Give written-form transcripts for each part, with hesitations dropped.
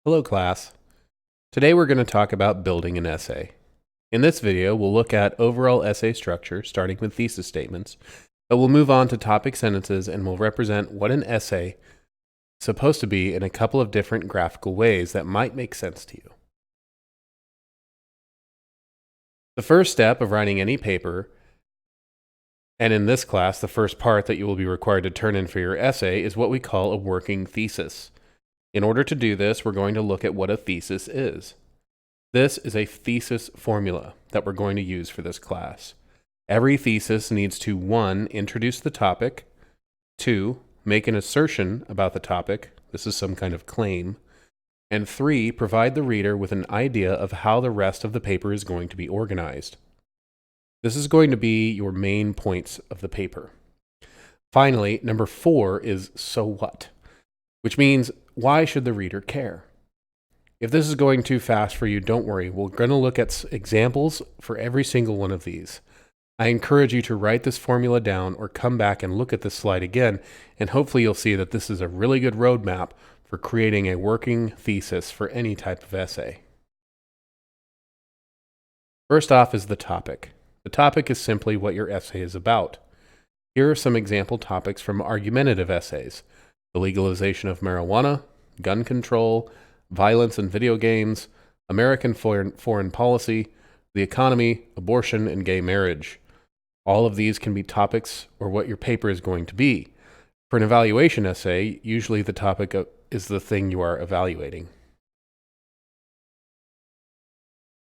Hello class. Today we're going to talk about building an essay. In this video, we'll look at overall essay structure, starting with thesis statements, but we'll move on to topic sentences and we'll represent what an essay is supposed to be in a couple of different graphical ways that might make sense to you. The first step of writing any paper, and in this class, the first part that you will be required to turn in for your essay is what we call a working thesis. In order to do this, we're going to look at what a thesis is. This is a thesis formula that we're going to use for this class. Every thesis needs to 1. Introduce the topic, 2. Make an assertion about the topic, this is some kind of claim, and 3. Provide the reader with an idea of how the rest of the paper is going to be organized. This is going to be your main points of the paper. Finally, number 4 is so what, which means why should the reader care? If this is going too fast for you, don't worry. We're going to look at examples for every single one of these. I encourage you to write this formula down or come back and look at this slide again, and hopefully you'll see that this is a really good roadmap for creating a working thesis for any type of essay. First off is the topic. The topic is simply what your essay is about. Here are some example topics from argumentative essays: the legalization of marijuana, gun control, violence in video games, American foreign policy, the economy, abortion, and gay marriage. All of these can be topics or what your paper is going to be. For an evaluation essay, usually the topic is the thing you are evaluating.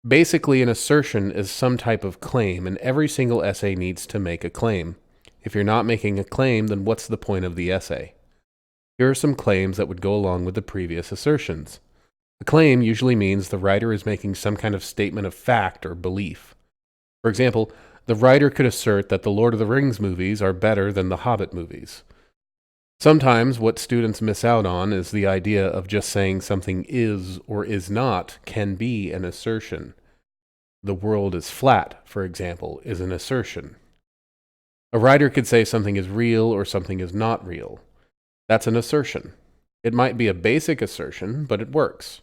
Basically, an assertion is some type of claim, and every single essay needs to make a claim. If you're not making a claim, then what's the point of the essay? Here are some claims that would go along with the previous assertions. A claim usually means the writer is making some kind of statement of fact or belief. For example, the writer could assert that the Lord of the Rings movies are better than the Hobbit movies. Sometimes what students miss out on is the idea of just saying something is or is not can be an assertion. The world is flat, for example, is an assertion. A writer could say something is real or something is not real. That's an assertion. It might be a basic assertion, but it works.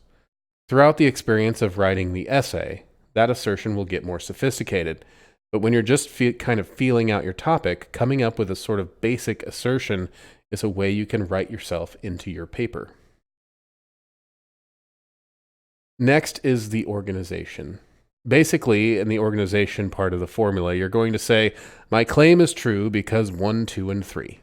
Throughout the experience of writing the essay, that assertion will get more sophisticated. But when you're just kind of feeling out your topic, coming up with a sort of basic assertion is a way you can write yourself into your paper. Next is the organization. Basically, in the organization part of the formula, you're going to say, my claim is true because 1, 2, and 3.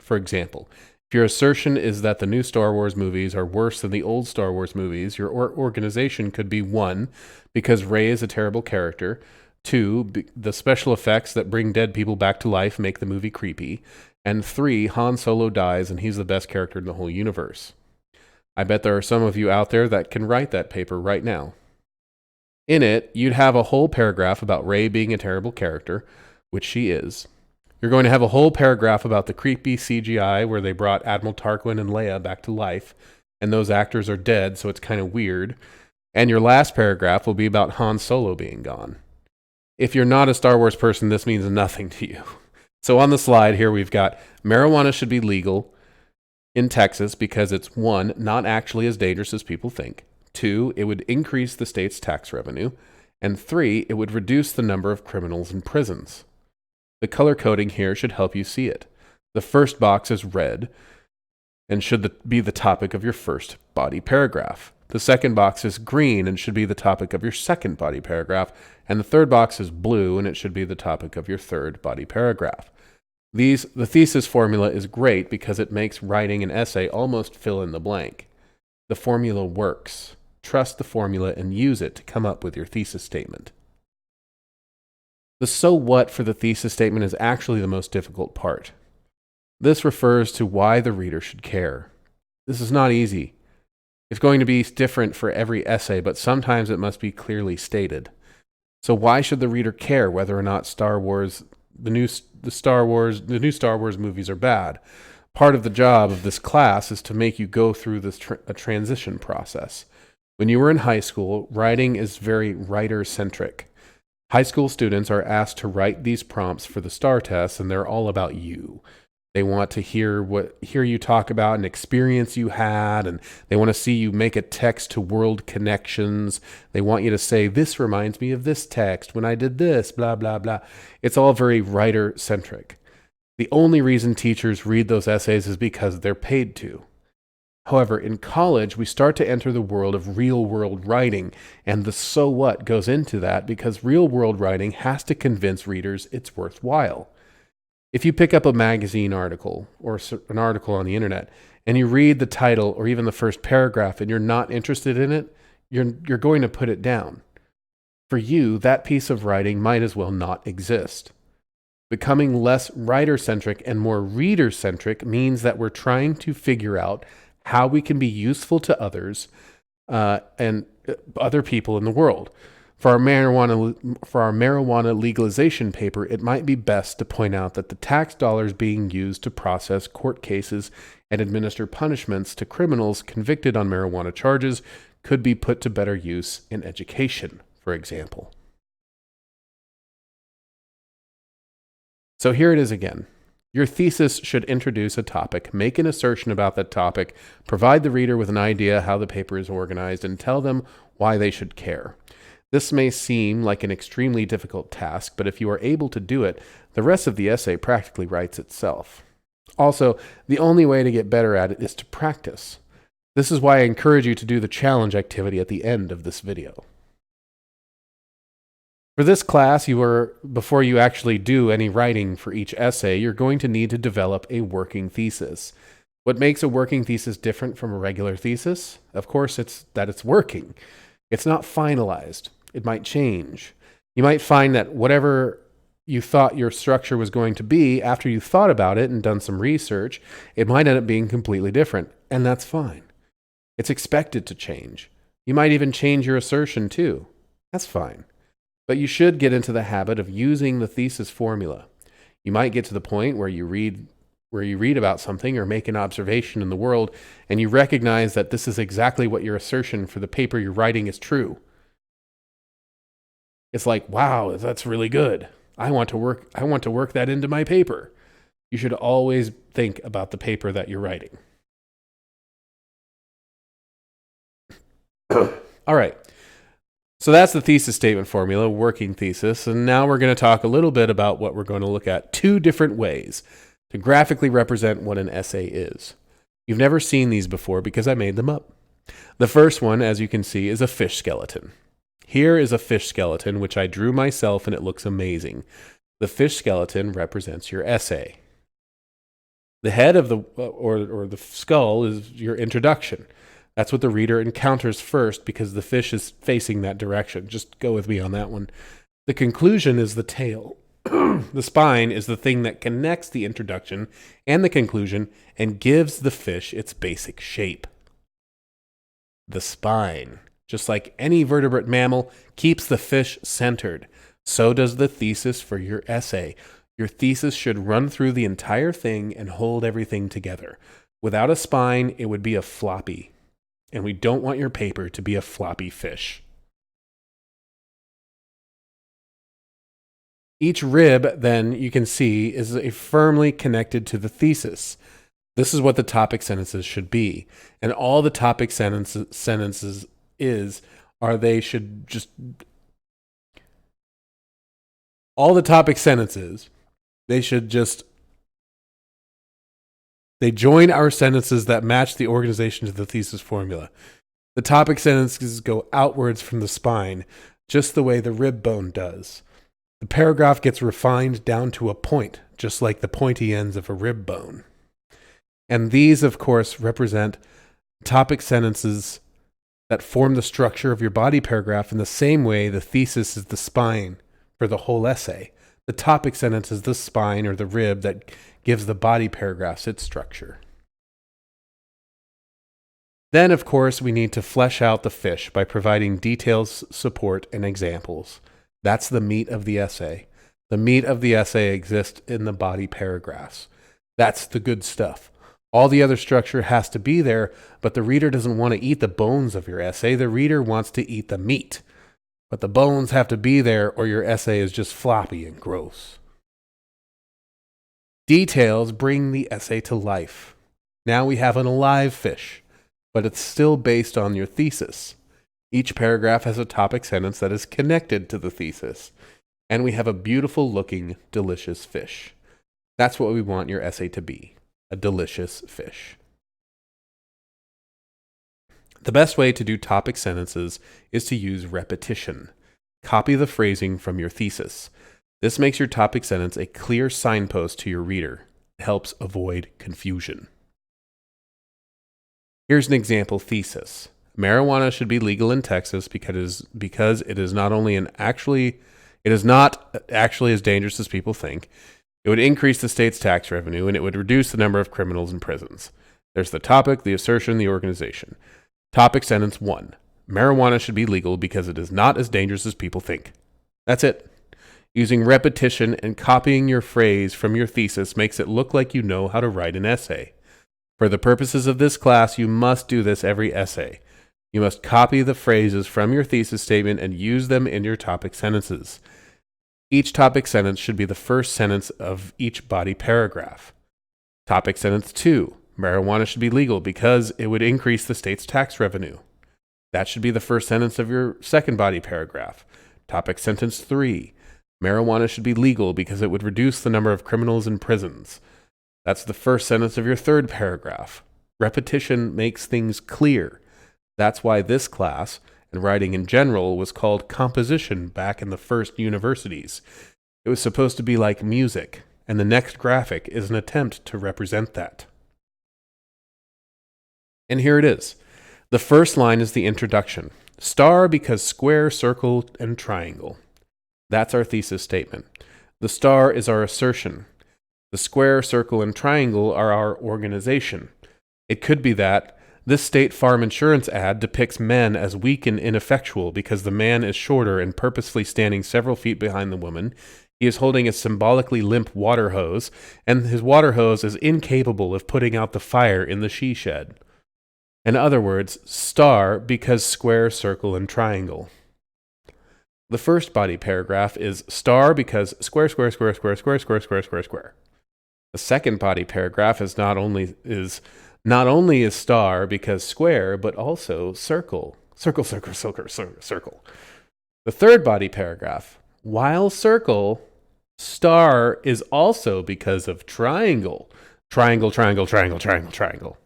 For example, if your assertion is that the new Star Wars movies are worse than the old Star Wars movies, your organization could be 1, because Rey is a terrible character, 2, the special effects that bring dead people back to life make the movie creepy, and 3, Han Solo dies and he's the best character in the whole universe. I bet there are some of you out there that can write that paper right now. In it, you'd have a whole paragraph about Rey being a terrible character, which she is. You're going to have a whole paragraph about the creepy CGI where they brought Admiral Tarquin and Leia back to life, and those actors are dead, so it's kind of weird. And your last paragraph will be about Han Solo being gone. If you're not a Star Wars person, this means nothing to you. So on the slide here, we've got marijuana should be legal in Texas because it's 1, not actually as dangerous as people think. 2, it would increase the state's tax revenue. And 3, it would reduce the number of criminals in prisons. The color coding here should help you see it. The first box is red and should be the topic of your first body paragraph. The second box is green and should be the topic of your second body paragraph. And the third box is blue and it should be the topic of your third body paragraph. The thesis formula is great because it makes writing an essay almost fill in the blank. The formula works. Trust the formula and use it to come up with your thesis statement. The so what for the thesis statement is actually the most difficult part. This refers to why the reader should care. This is not easy. It's going to be different for every essay, but sometimes it must be clearly stated. So why should the reader care whether or not the new Star Wars movies are bad? Part of the job of this class is to make you go through this a transition process. When you were in high school, writing is very writer-centric. High school students are asked to write these prompts for the STAR test, and they're all about you. They want to hear you talk about an experience you had, and they want to see you make a text to world connections. They want you to say, this reminds me of this text when I did this, blah, blah, blah. It's all very writer-centric. The only reason teachers read those essays is because they're paid to. However, in college, we start to enter the world of real-world writing, and the so what goes into that because real-world writing has to convince readers it's worthwhile. If you pick up a magazine article or an article on the internet and you read the title or even the first paragraph and you're not interested in it, you're going to put it down. For you, that piece of writing might as well not exist. Becoming less writer-centric and more reader-centric means that we're trying to figure out how we can be useful to others and other people in the world. For our marijuana legalization paper, it might be best to point out that the tax dollars being used to process court cases and administer punishments to criminals convicted on marijuana charges could be put to better use in education, for example. So here it is again. Your thesis should introduce a topic, make an assertion about that topic, provide the reader with an idea how the paper is organized, and tell them why they should care. This may seem like an extremely difficult task, but if you are able to do it, the rest of the essay practically writes itself. Also, the only way to get better at it is to practice. This is why I encourage you to do the challenge activity at the end of this video. For this class, before you actually do any writing for each essay, you're going to need to develop a working thesis. What makes a working thesis different from a regular thesis? Of course, it's that it's working. It's not finalized. It might change. You might find that whatever you thought your structure was going to be, after you thought about it and done some research, it might end up being completely different, and that's fine. It's expected to change. You might even change your assertion too. That's fine. But you should get into the habit of using the thesis formula. You might get to the point where you read about something or make an observation in the world, and you recognize that this is exactly what your assertion for the paper you're writing is true. It's like, wow, that's really good. I want to work that into my paper. You should always think about the paper that you're writing. All right. So that's the thesis statement formula, working thesis. And now we're going to talk a little bit about what we're going to look at, 2 different ways to graphically represent what an essay is. You've never seen these before because I made them up. The first one, as you can see, is a fish skeleton. Here is a fish skeleton, which I drew myself, and it looks amazing. The fish skeleton represents your essay. The head of or the skull is your introduction. That's what the reader encounters first because the fish is facing that direction. Just go with me on that one. The conclusion is the tail. The spine is the thing that connects the introduction and the conclusion and gives the fish its basic shape. The spine, just like any vertebrate mammal, keeps the fish centered. So does the thesis for your essay. Your thesis should run through the entire thing and hold everything together. Without a spine, it would be a floppy. And we don't want your paper to be a floppy fish. Each rib, then, you can see, is firmly connected to the thesis. This is what the topic sentences should be. And all the topic sentences they join our sentences that match the organization to the thesis formula. The topic sentences go outwards from the spine, just the way the rib bone does. The paragraph gets refined down to a point, just like the pointy ends of a rib bone. And these, of course, represent topic sentences that form the structure of your body paragraph in the same way the thesis is the spine for the whole essay. The topic sentence is the spine or the rib that gives the body paragraphs its structure. Then, of course, we need to flesh out the fish by providing details, support, and examples. That's the meat of the essay. The meat of the essay exists in the body paragraphs. That's the good stuff. All the other structure has to be there, but the reader doesn't want to eat the bones of your essay. The reader wants to eat the meat. But the bones have to be there or your essay is just floppy and gross. Details bring the essay to life. Now we have an alive fish, but it's still based on your thesis. Each paragraph has a topic sentence that is connected to the thesis. And we have a beautiful looking, delicious fish. That's what we want your essay to be, a delicious fish. The best way to do topic sentences is to use repetition. Copy the phrasing from your thesis. This makes your topic sentence a clear signpost to your reader. It helps avoid confusion. Here's an example thesis. Marijuana should be legal in Texas because it is not actually as dangerous as people think. It would increase the state's tax revenue, and it would reduce the number of criminals in prisons. There's the topic, the assertion, the organization. Topic sentence 1. Marijuana should be legal because it is not as dangerous as people think. That's it. Using repetition and copying your phrase from your thesis makes it look like you know how to write an essay. For the purposes of this class, you must do this every essay. You must copy the phrases from your thesis statement and use them in your topic sentences. Each topic sentence should be the first sentence of each body paragraph. Topic sentence 2. Marijuana should be legal because it would increase the state's tax revenue. That should be the first sentence of your second body paragraph. Topic sentence 3. Marijuana should be legal because it would reduce the number of criminals in prisons. That's the first sentence of your third paragraph. Repetition makes things clear. That's why this class, and writing in general, was called composition back in the first universities. It was supposed to be like music, and the next graphic is an attempt to represent that. And here it is. The first line is the introduction. Star because square, circle, and triangle. That's our thesis statement. The star is our assertion. The square, circle, and triangle are our organization. It could be that this State Farm insurance ad depicts men as weak and ineffectual because the man is shorter and purposefully standing several feet behind the woman. He is holding a symbolically limp water hose, and his water hose is incapable of putting out the fire in the she shed. In other words, star because square, circle, and triangle. The first body paragraph is star because square, square, square, square, square, square, square, square, square. The second body paragraph is not only is star because square, but also circle. Circle, circle, circle, circle, circle. The third body paragraph, while circle, star is also because of triangle. Triangle, triangle, triangle, triangle, triangle.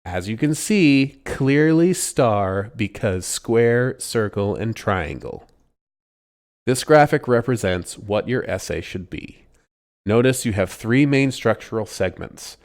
As you can see, clearly star because square, circle, and triangle. This graphic represents what your essay should be. Notice you have 3 main structural segments.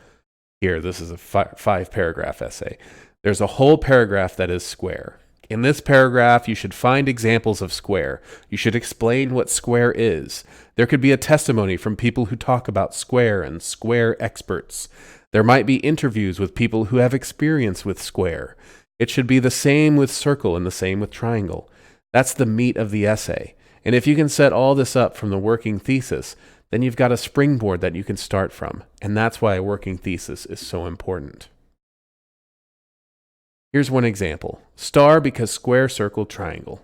Here, this is a 5-paragraph essay. There's a whole paragraph that is square. In this paragraph, you should find examples of square. You should explain what square is. There could be a testimony from people who talk about square and square experts. There might be interviews with people who have experience with square. It should be the same with circle and the same with triangle. That's the meat of the essay. And if you can set all this up from the working thesis, then you've got a springboard that you can start from. And that's why a working thesis is so important. Here's one example. Star because square, circle, triangle.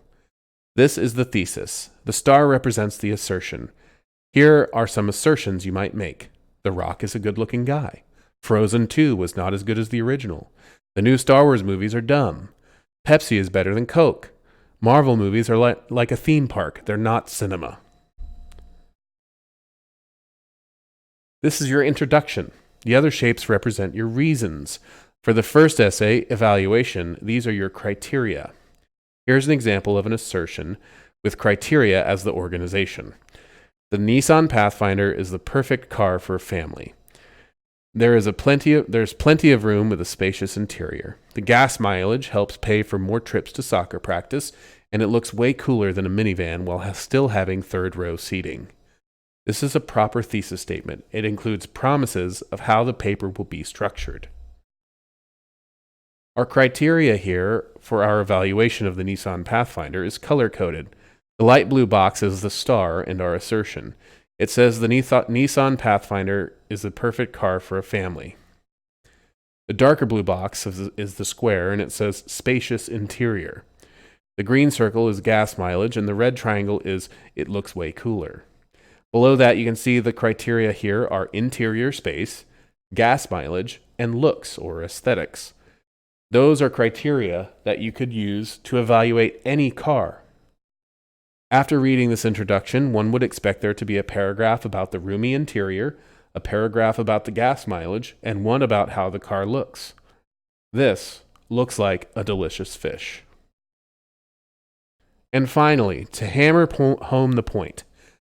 This is the thesis. The star represents the assertion. Here are some assertions you might make. The Rock is a good-looking guy. Frozen 2 was not as good as the original. The new Star Wars movies are dumb. Pepsi is better than Coke. Marvel movies are like a theme park. They're not cinema. This is your introduction. The other shapes represent your reasons. For the first essay, evaluation, these are your criteria. Here's an example of an assertion with criteria as the organization. The Nissan Pathfinder is the perfect car for a family. There's plenty of room with a spacious interior. The gas mileage helps pay for more trips to soccer practice, and it looks way cooler than a minivan while still having third-row seating. This is a proper thesis statement. It includes promises of how the paper will be structured. Our criteria here for our evaluation of the Nissan Pathfinder is color-coded. The light blue box is the star and our assertion. It says the Nissan Pathfinder is the perfect car for a family. The darker blue box is the square, and it says spacious interior. The green circle is gas mileage, and the red triangle is it looks way cooler. Below that, you can see the criteria here are interior space, gas mileage, and looks or aesthetics. Those are criteria that you could use to evaluate any car. After reading this introduction, one would expect there to be a paragraph about the roomy interior, a paragraph about the gas mileage, and one about how the car looks. This looks like a delicious fish. And finally, to hammer home the point,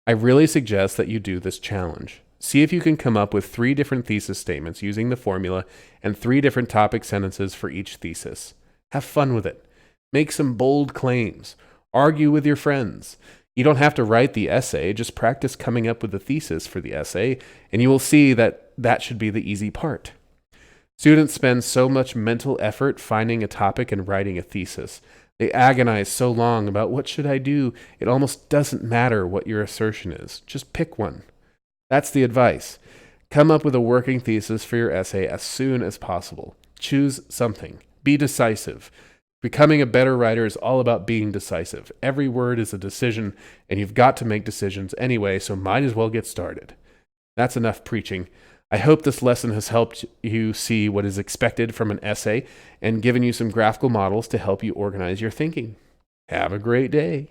I really suggest that you do this challenge. See if you can come up with 3 different thesis statements using the formula and 3 different topic sentences for each thesis. Have fun with it. Make some bold claims. Argue with your friends. You don't have to write the essay, just practice coming up with the thesis for the essay, and you will see that that should be the easy part. Students spend so much mental effort finding a topic and writing a thesis. They agonize so long about what should I do, it almost doesn't matter what your assertion is. Just pick one. That's the advice. Come up with a working thesis for your essay as soon as possible. Choose something. Be decisive. Becoming a better writer is all about being decisive. Every word is a decision, and you've got to make decisions anyway, so might as well get started. That's enough preaching. I hope this lesson has helped you see what is expected from an essay and given you some graphical models to help you organize your thinking. Have a great day.